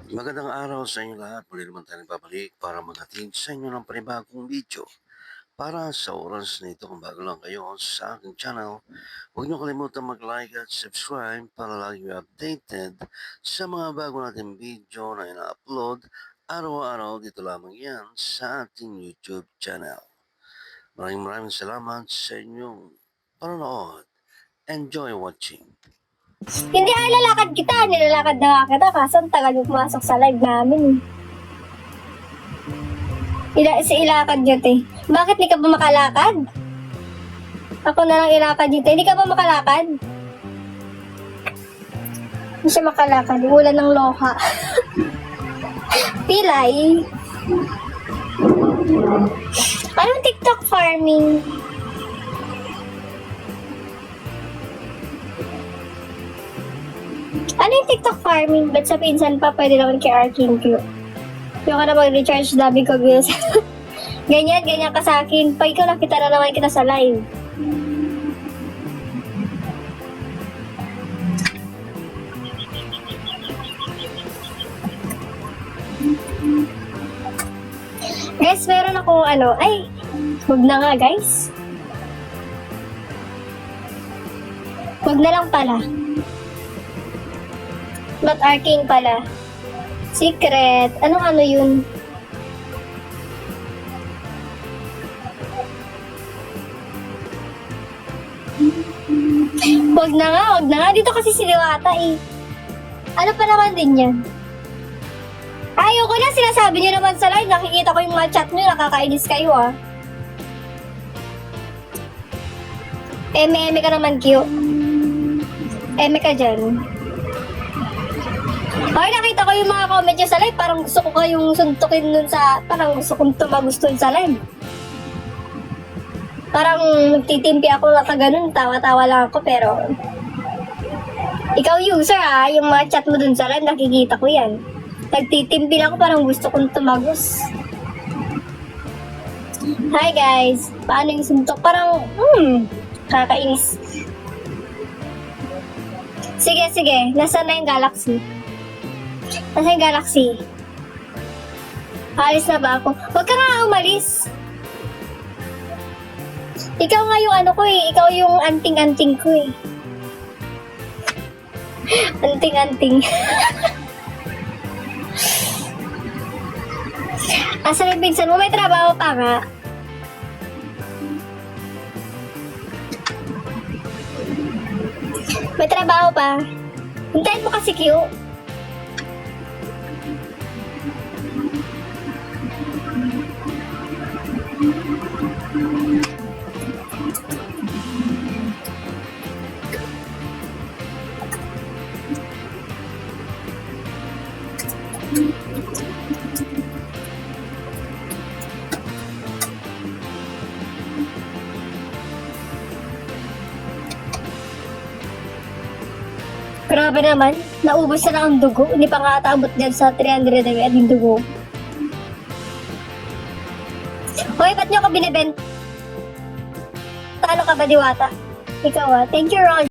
Magandang araw sa inyo lahat. Muli naman tayo nagbabalik para maghatid sa inyo ng panibagong video. Para sa oras na ito, kung bago lang kayo sa aking channel, huwag niyo kalimutan mag-like at subscribe para lagi kayo updated sa mga bago nating video na ina-upload araw-araw dito lamang yan sa ating YouTube channel. Maraming salamat sa inyong panonood. Enjoy watching. Hindi lalakad kita, nilalakad na kita kaso ang tagal mo pumasok sa live namin. Ilakad yun eh. Bakit di ka ba makalakad? Ako na lang ilakad dito. Hindi ka ba makalakad? Hindi siya makalakad. Ulan ng loha. Pilay. Anong TikTok farming? Ano yung TikTok farming? Ba't sa pinsan pa pwede naman kay Arkin Q? Yung ka na mag-recharge dabi ko bills. ganyan ka sa akin. Pag ikaw nakita na naman kita sa live. Guys, meron ako wag na nga guys. Wag na lang pala. But Arcane pala. Secret. Ano yun? Wag na nga. Dito kasi si Diwata eh. Ano pa naman din yan? Ayoko na, sinasabi niyo naman sa live. Nakikita ko yung mga chat niyo, nakakainis kayo ah. Eme ka naman, Q. Eme ka dyan. Ay, nakita ko yung mga comment nyo sa live. Parang gusto ko kayong suntukin nun sa... Parang gusto kong tumaguston sa live. Parang nagtitimpi ako lang ka ganun. Tawa-tawa lang ako pero... Ikaw user ah. Yung mga chat mo dun sa live, nakikita ko yan. Nagtitimpi lang ako. Parang gusto kong tumagos. Hi guys. Paano yung suntok? Parang... kakainis. Sige. Nasaan na yung Galaxy? Nasaan yung Galaxy? Alis na ba ako? Huwag ka nga umalis. Ikaw nga yung ano ko eh. Ikaw yung anting-anting ko eh. Anting-anting. Asa yung pinsan mo? May trabaho pa nga. May trabaho pa. Hintayin mo kasi Q. Grabe naman, naubos na lang ang dugo. Hindi pa nga atabot dyan sa 300 na yung dugo. Hoy, ba't nyo ka binibenta? Ano ka ba, Diwata? Ikaw ah. Thank you, Ron.